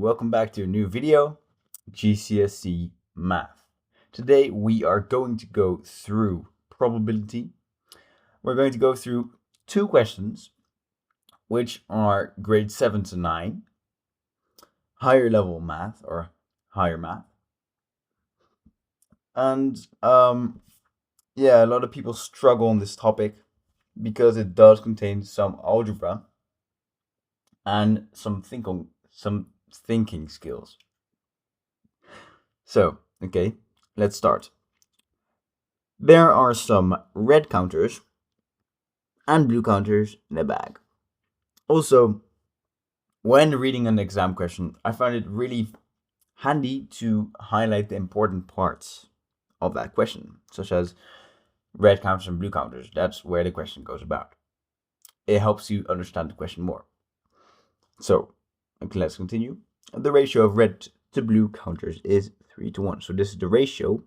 welcome back to a new video, GCSE Math. Today we are going to go through probability. We're going to go through two questions, which are grade 7 to 9, higher level math or higher math. And yeah, a lot of people struggle on this topic because it does contain some algebra and some thinking skills. So, okay, let's start. There are some red counters and blue counters in a bag. Also, when reading an exam question, I find it really handy to highlight the important parts of that question, such as red counters and blue counters. That's where the question goes about. It helps you understand the question more. So, okay, let's continue. The ratio of red to blue counters is 3:1. So this is the ratio.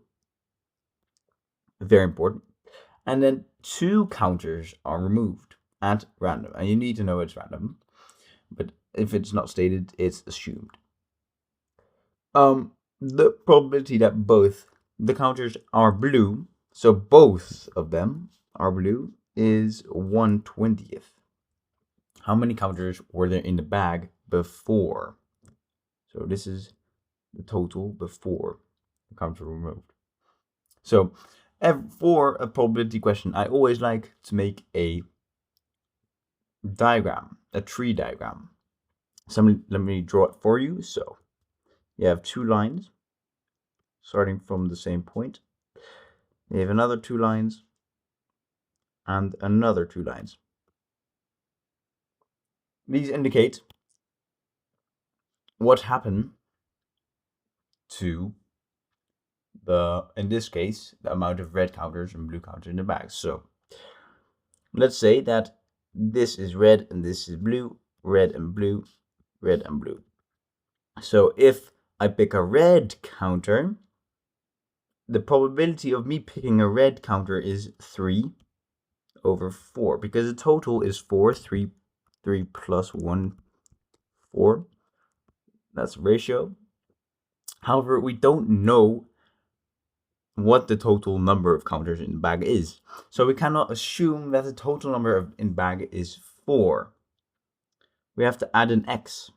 Very important. And then two counters are removed at random. And you need to know it's random. But if it's not stated, it's assumed. The probability that both the counters are blue, so both of them are blue, is 1/20. How many counters were there in the bag before? So this is the total before the counters were removed. So for a probability question, I always like to make a diagram, a tree diagram. Let me draw it for you. So you have two lines starting from the same point. You have another two lines and another two lines. These indicate what happened to in this case, the amount of red counters and blue counters in the bag. So let's say that this is red and this is blue, red and blue, red and blue. So if I pick a red counter, the probability of me picking a red counter is 3/4 because the total is 4. 3 plus 1, 4. That's a ratio. However, we don't know what the total number of counters in the bag is. So we cannot assume that the total number in bag is 4. We have to add an x,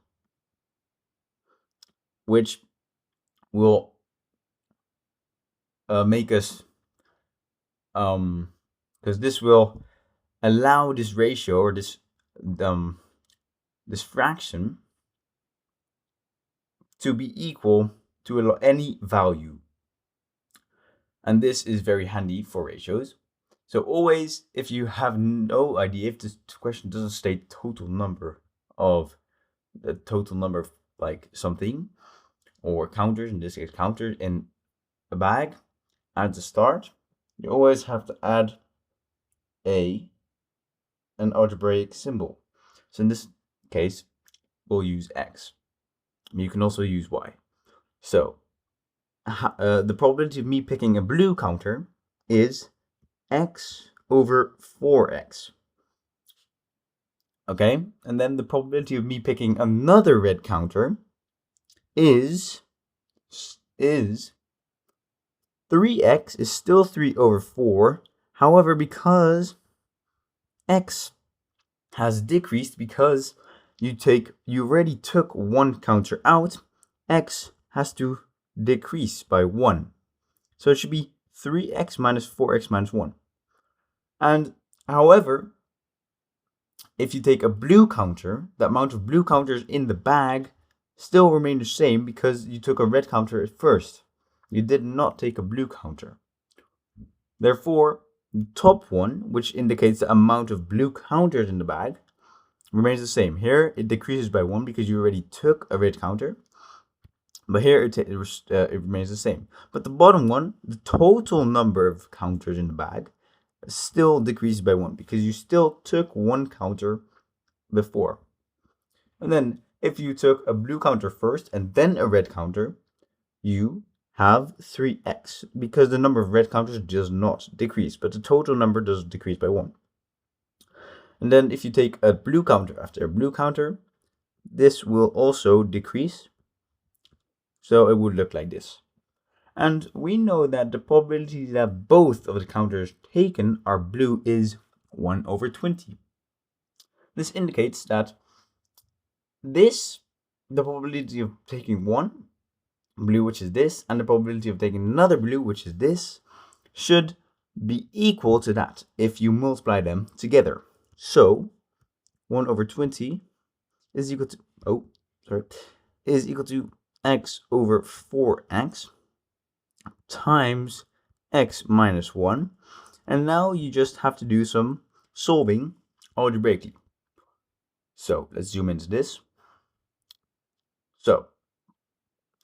which will make us, because this will allow this ratio or this fraction to be equal to any value. And this is very handy for ratios. So always, if you have no idea, if this question doesn't state the total number of like something, or counters, in this case counters in a bag, at the start, you always have to add an algebraic symbol. So in this case, we'll use x. You can also use y. So the probability of me picking a blue counter is x/4x. Okay, and then the probability of me picking another red counter is 3x is still 3/4. However, because x has decreased because you already took one counter out, x has to decrease by 1. So it should be 3x minus 4x minus 1. And however, if you take a blue counter, the amount of blue counters in the bag still remain the same because you took a red counter at first. You did not take a blue counter. Therefore, the top one, which indicates the amount of blue counters in the bag, remains the same. Here, it decreases by 1 because you already took a red counter. But here, it remains the same. But the bottom one, the total number of counters in the bag, still decreases by 1 because you still took one counter before. And then, if you took a blue counter first and then a red counter, you have 3x because the number of red counters does not decrease, but the total number does decrease by 1. And then if you take a blue counter after a blue counter, this will also decrease So it would look like this. And we know that the probability that both of the counters taken are blue is 1 over 20. This indicates that the probability of taking one blue, which is this, and the probability of taking another blue, which is this, should be equal to that if you multiply them together. So 1 over 20 is equal to, is equal to x over 4x times x minus 1. And now you just have to do some solving algebraically. So let's zoom into this. So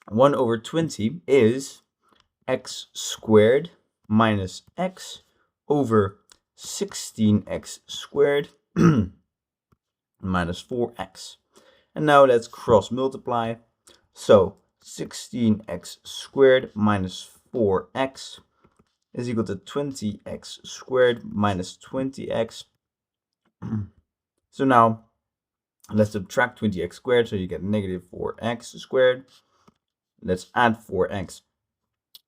1 over 20 is x squared minus x over 16x squared minus 4x. And now let's cross multiply. So 16x squared minus 4x is equal to 20x squared minus 20x. So now let's subtract 20x squared, so you get negative 4x squared. Let's add 4x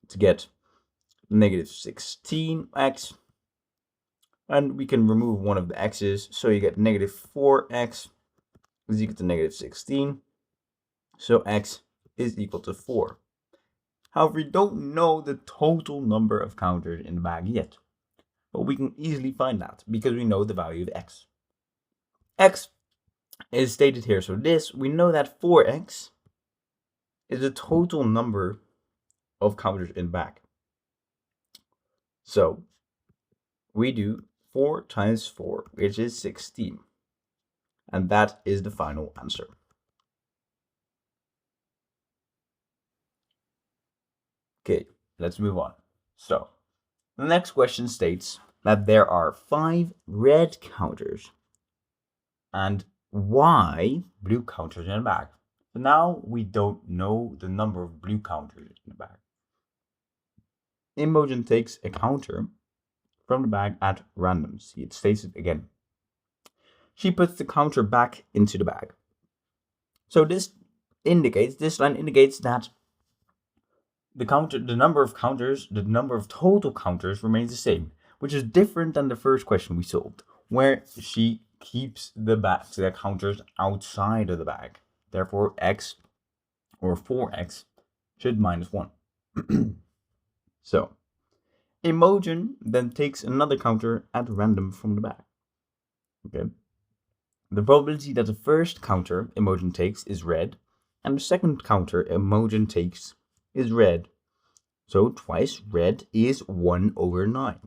to get negative 16x. And we can remove one of the x's, so you get negative 4x is equal to negative 16. So x is equal to 4. However, we don't know the total number of counters in the bag yet. But we can easily find that because we know the value of x. X is stated here. So we know that 4x is the total number of counters in the bag. So we do 4 times 4, which is 16. And that is the final answer. Okay, let's move on. So the next question states that there are 5 red counters and y blue counters in the bag. So now we don't know the number of blue counters in the bag. Imogen takes a counter from the bag at random. See, it states it again. She puts the counter back into the bag. So this line indicates that the number of total counters remains the same, which is different than the first question we solved, where she keeps the counters outside of the bag. Therefore, x or 4x should minus 1. So, Imogen then takes another counter at random from the bag. Okay. The probability that the first counter Imogen takes is red, and the second counter Imogen takes is red. So twice red is 1 over 9.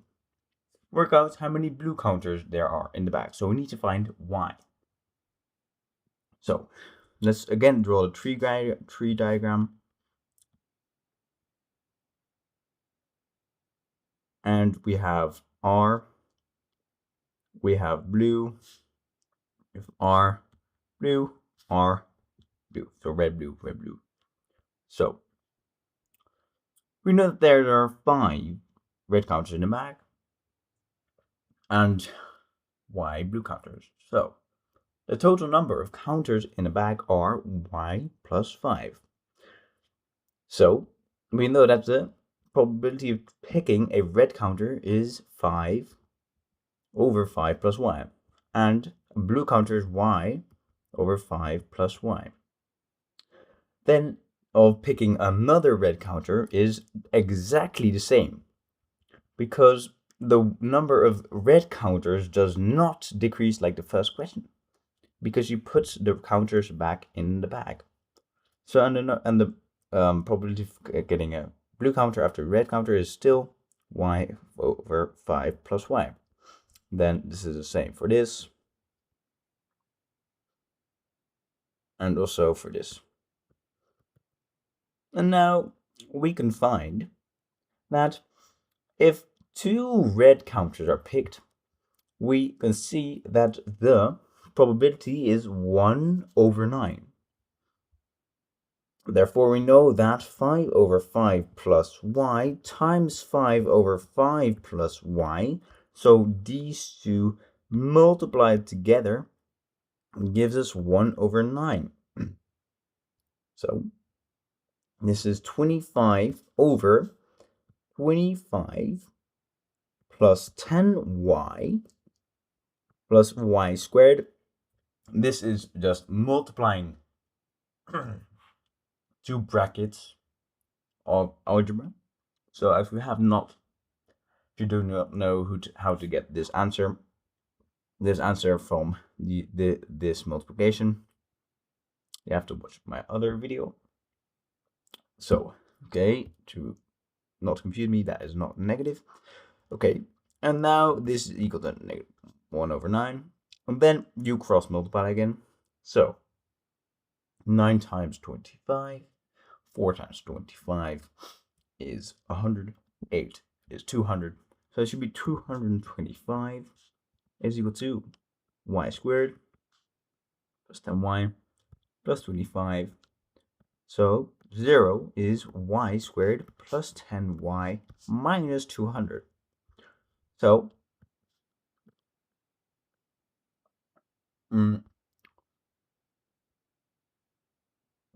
Work out how many blue counters there are in the bag. So we need to find y. So let's again draw a tree diagram. And we have R, we have blue, we have R, blue, R, blue. So red, blue, red, blue. So we know that there are 5 red counters in the bag and y blue counters. So the total number of counters in a bag are y plus 5. So we know that the probability of picking a red counter is 5 over 5 plus y. And a blue counter is y over 5 plus y. Then of picking another red counter is exactly the same, because the number of red counters does not decrease like the first question, because you put the counters back in the bag. So and the probability of getting a blue counter after a red counter is still y over 5 plus y. Then this is the same for this, and also for this. And now we can find that if 2 red counters are picked, we can see that the probability is 1 over 9. Therefore, we know that 5 over 5 plus y times 5 over 5 plus y, so these two multiplied together gives us 1 over 9. So This is 25 over 25 plus 10y plus y squared. This is just multiplying two brackets of algebra. So if you do not know how to get this answer from this multiplication, you have to watch my other video. So, okay, to not confuse me, that is not negative. Okay, and now this is equal to negative 1 over 9. And then you cross multiply again. So, 9 times 25, 4 times 25 is 100, 8 is 200. So it should be 225 is equal to y squared plus 10y plus 25. So 0 is y squared plus 10y minus 200. So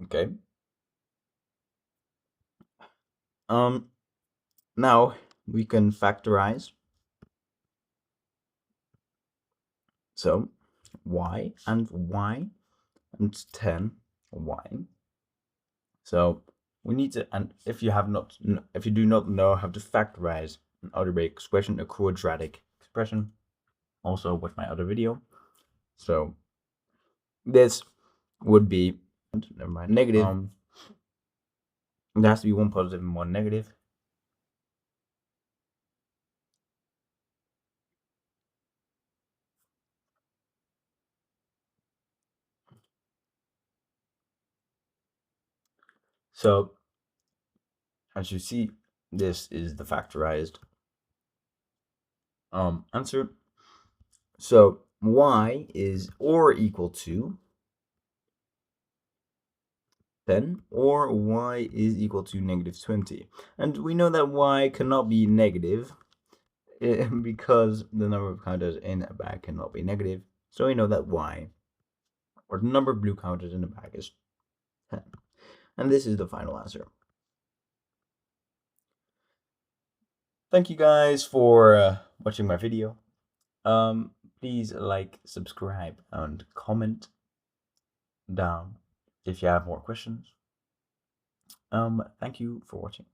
okay. Now we can factorize. So y and 10y. So we need to, and if you do not know how to factorize an algebraic expression, a quadratic expression, also watch my other video. So this would be, never mind, negative. There has to be one positive and one negative. So as you see, this is the factorized answer. So y is or equal to 10, or y is equal to negative 20. And we know that y cannot be negative because the number of counters in a bag cannot be negative. So we know that y, or the number of blue counters in a bag, is 10. And this is the final answer. Thank you guys for watching my video. Please like, subscribe, and comment down if you have more questions. Thank you for watching.